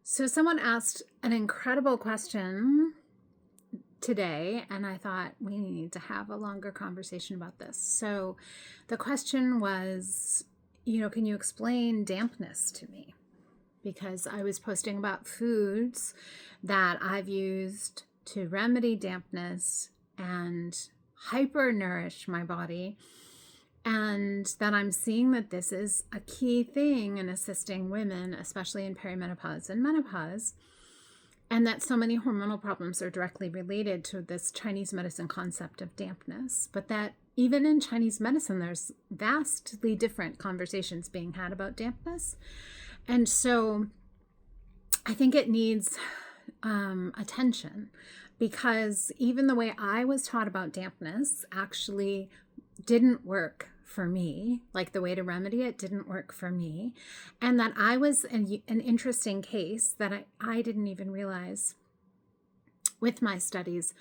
So someone asked an incredible question today, and I thought we need to have a longer conversation about this. So the question was, can you explain dampness to me? Because I was posting about foods that I've used to remedy dampness and hyper nourish my body. And that I'm seeing that this is a key thing in assisting women, especially in perimenopause and menopause, and that so many hormonal problems are directly related to this Chinese medicine concept of dampness. But that even in Chinese medicine, there's vastly different conversations being had about dampness. And so I think it needs attention, because even the way I was taught about dampness actually didn't work for me. Like, the way to remedy it didn't work for me. And that I was an interesting case that I didn't even realize with my studies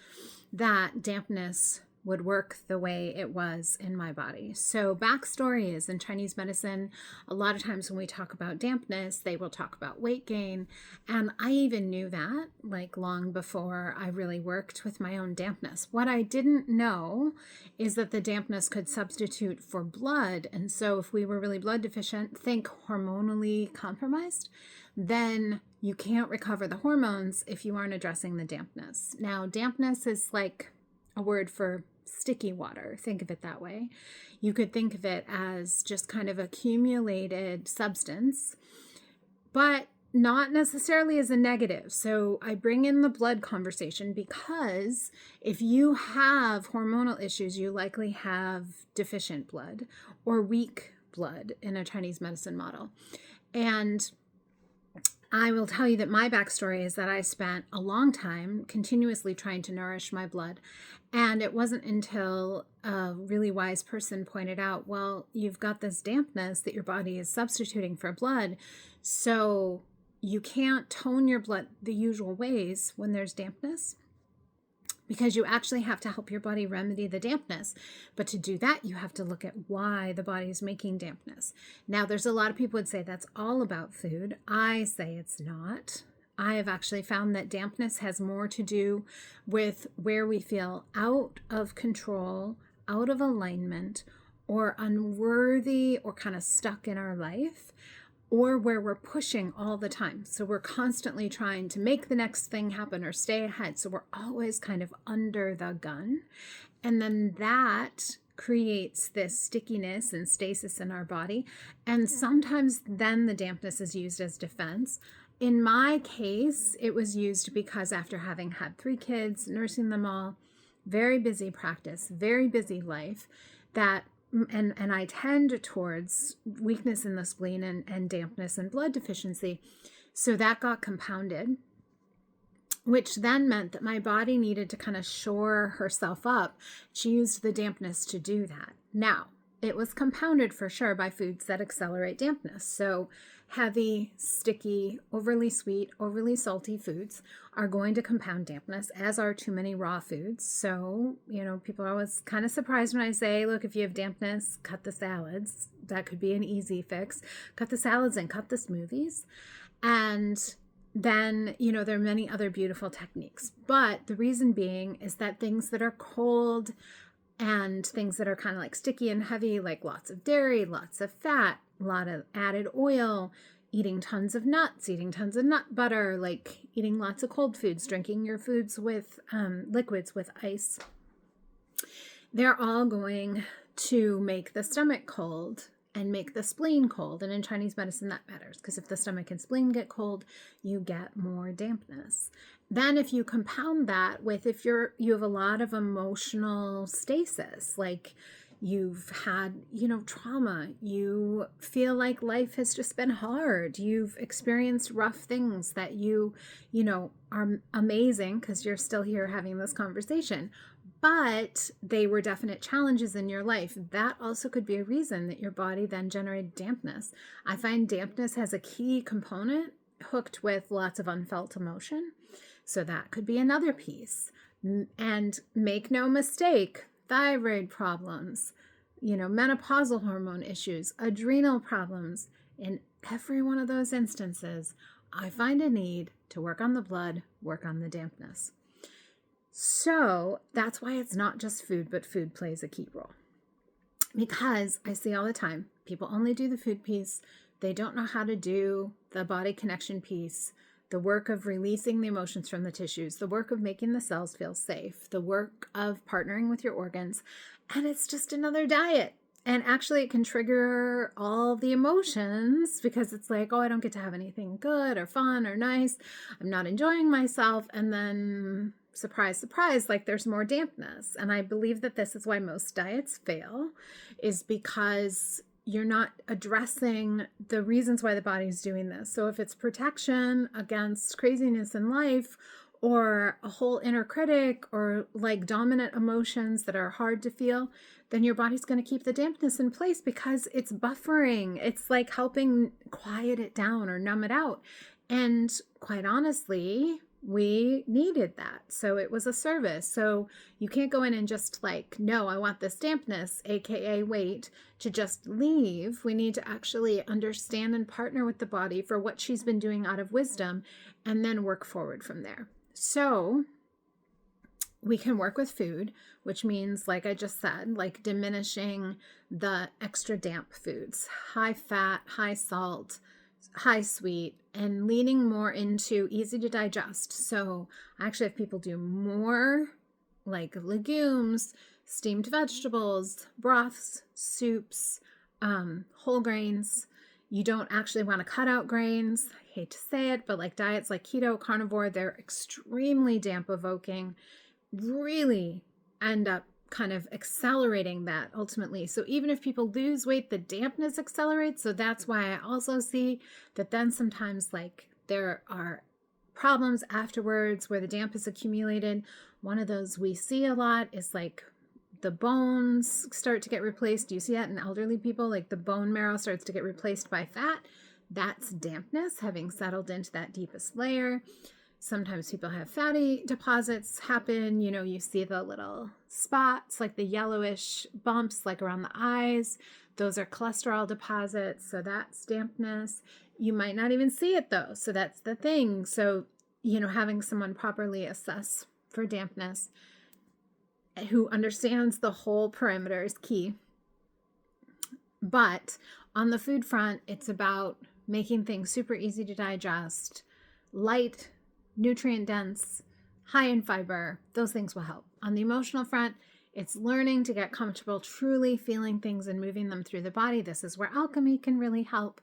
that dampness would work the way it was in my body. So backstory is, in Chinese medicine, a lot of times when we talk about dampness, they will talk about weight gain. And I even knew that like long before I really worked with my own dampness. What I didn't know is that the dampness could substitute for blood. And so if we were really blood deficient, think hormonally compromised, then you can't recover the hormones if you aren't addressing the dampness. Now, dampness is like a word for sticky water. Think of it that way. You could think of it as just kind of accumulated substance, but not necessarily as a negative. So I bring in the blood conversation because if you have hormonal issues, you likely have deficient blood or weak blood in a Chinese medicine model. And I will tell you that my backstory is that I spent a long time continuously trying to nourish my blood. And it wasn't until a really wise person pointed out, well, you've got this dampness that your body is substituting for blood. So you can't tone your blood the usual ways when there's dampness, because you actually have to help your body remedy the dampness. But to do that, you have to look at why the body is making dampness. Now, there's a lot of people would say that's all about food. I say it's not. I have actually found that dampness has more to do with where we feel out of control, out of alignment, or unworthy, or kind of stuck in our life, or where we're pushing all the time. So we're constantly trying to make the next thing happen or stay ahead. So we're always kind of under the gun. And then that creates this stickiness and stasis in our body. And sometimes then the dampness is used as defense. In my case, it was used because after having had 3 kids, nursing them all, very busy practice, very busy life, and I tend towards weakness in the spleen and dampness and blood deficiency. So that got compounded, which then meant that my body needed to kind of shore herself up. She used the dampness to do that. Now, it was compounded for sure by foods that accelerate dampness. So heavy, sticky, overly sweet, overly salty foods are going to compound dampness, as are too many raw foods. So, people are always kind of surprised when I say, look, if you have dampness, cut the salads. That could be an easy fix. Cut the salads and cut the smoothies. And then, there are many other beautiful techniques. But the reason being is that things that are cold and things that are kind of like sticky and heavy, like lots of dairy, lots of fat, a lot of added oil, eating tons of nuts, eating tons of nut butter, like eating lots of cold foods, drinking your foods with liquids with ice, they're all going to make the stomach cold and make the spleen cold. And in Chinese medicine, that matters, because if the stomach and spleen get cold, you get more dampness. Then if you compound that with, if you have a lot of emotional stasis, like you've had, trauma, you feel like life has just been hard, you've experienced rough things that you are amazing because you're still here having this conversation, but they were definite challenges in your life. That also could be a reason that your body then generated dampness. I find dampness has a key component hooked with lots of unfelt emotion. So that could be another piece. And make no mistake, thyroid problems, menopausal hormone issues, adrenal problems, in every one of those instances, I find a need to work on the blood, work on the dampness. So that's why it's not just food, but food plays a key role. Because I see all the time, people only do the food piece. They don't know how to do the body connection piece, the work of releasing the emotions from the tissues, the work of making the cells feel safe, the work of partnering with your organs. And it's just another diet. And actually it can trigger all the emotions because it's like, oh, I don't get to have anything good or fun or nice. I'm not enjoying myself. And then surprise, surprise, like there's more dampness. And I believe that this is why most diets fail, is because you're not addressing the reasons why the body's doing this. So if it's protection against craziness in life, or a whole inner critic, or like dominant emotions that are hard to feel, then your body's going to keep the dampness in place because it's buffering. It's like helping quiet it down or numb it out. And quite honestly, we needed that. So it was a service. So you can't go in and just like, no, I want this dampness, AKA weight, to just leave. We need to actually understand and partner with the body for what she's been doing out of wisdom, and then work forward from there. So we can work with food, which means, like I just said, like diminishing the extra damp foods, high fat, high salt, high sweet, and leaning more into easy to digest. So I actually have people do more like legumes, steamed vegetables, broths, soups, whole grains. You don't actually want to cut out grains. I hate to say it, but like diets like keto, carnivore, they're extremely damp evoking, really end up kind of accelerating that ultimately. So even if people lose weight, the dampness accelerates. So that's why I also see that then sometimes like there are problems afterwards where the damp is accumulated. One of those we see a lot is like the bones start to get replaced. Do you see that in elderly people? Like the bone marrow starts to get replaced by fat. That's dampness having settled into that deepest layer. Sometimes people have fatty deposits happen. You know, you see the little spots, like the yellowish bumps, like around the eyes. Those are cholesterol deposits. So that's dampness. You might not even see it though. So that's the thing. So, you know, having someone properly assess for dampness who understands the whole perimeter is key. But on the food front, it's about making things super easy to digest, light, nutrient dense, high in fiber. Those things will help. On the emotional front, it's learning to get comfortable truly feeling things and moving them through the body. This is where alchemy can really help.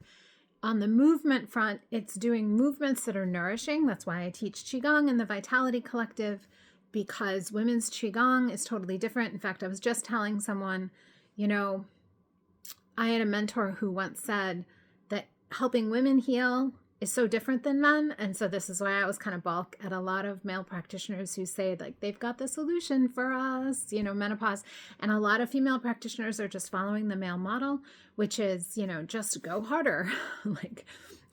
On the movement front, it's doing movements that are nourishing. That's why I teach Qigong in the Vitality Collective, because women's Qigong is totally different. In fact, I was just telling someone, you know, I had a mentor who once said that helping women heal is so different than men. And so this is why I always kind of balk at a lot of male practitioners who say like they've got the solution for us, you know, menopause. And a lot of female practitioners are just following the male model, which is, you know, just go harder, like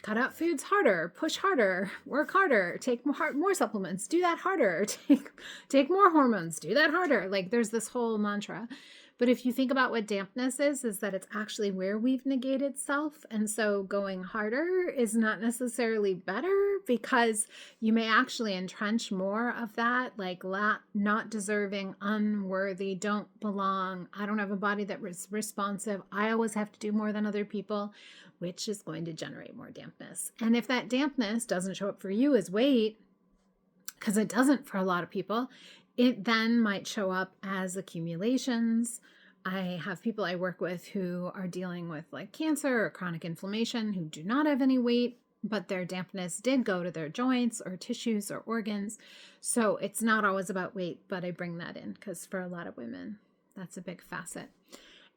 cut out foods harder, push harder, work harder, take more supplements, do that harder, take more hormones, do that harder. Like there's this whole mantra. But if you think about what dampness is that it's actually where we've negated self. And so going harder is not necessarily better, because you may actually entrench more of that, like not deserving, unworthy, don't belong. I don't have a body that is responsive. I always have to do more than other people, which is going to generate more dampness. And if that dampness doesn't show up for you as weight, because it doesn't for a lot of people, it then might show up as accumulations. I have people I work with who are dealing with like cancer or chronic inflammation who do not have any weight, but their dampness did go to their joints or tissues or organs. So it's not always about weight, but I bring that in because for a lot of women, that's a big facet.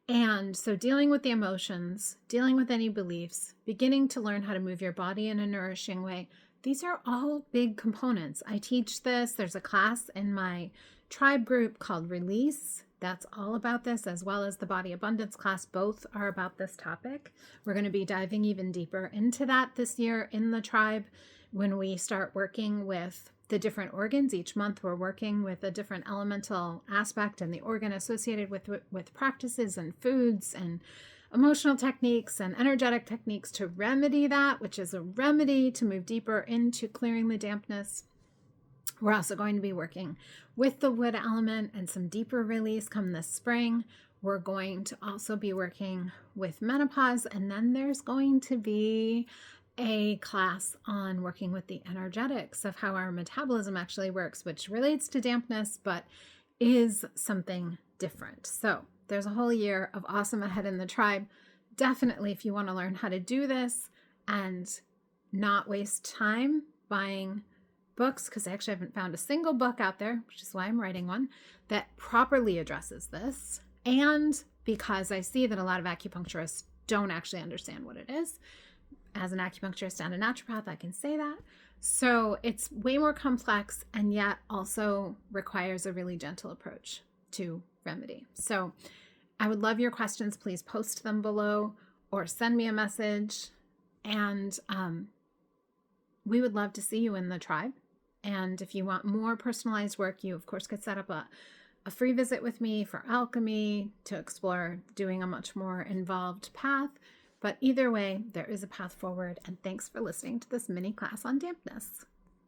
And so dealing with the emotions, dealing with any beliefs, beginning to learn how to move your body in a nourishing way. These are all big components. I teach this. There's a class in my tribe group called Release. That's all about this, as well as the Body Abundance class. Both are about this topic. We're going to be diving even deeper into that this year in the tribe when we start working with the different organs. Each month we're working with a different elemental aspect and the organ associated with practices and foods and emotional techniques and energetic techniques to remedy that, which is a remedy to move deeper into clearing the dampness. We're also going to be working with the wood element and some deeper release come this spring. We're going to also be working with menopause, and then there's going to be a class on working with the energetics of how our metabolism actually works, which relates to dampness, but is something different. So there's a whole year of awesome ahead in the tribe. Definitely, if you want to learn how to do this and not waste time buying books, because I actually haven't found a single book out there, which is why I'm writing one, that properly addresses this. And because I see that a lot of acupuncturists don't actually understand what it is. As an acupuncturist and a naturopath, I can say that. So it's way more complex and yet also requires a really gentle approach to remedy. So I would love your questions. Please post them below or send me a message. And we would love to see you in the tribe. And if you want more personalized work, you of course could set up a free visit with me for alchemy to explore doing a much more involved path. But either way, there is a path forward. And thanks for listening to this mini class on dampness.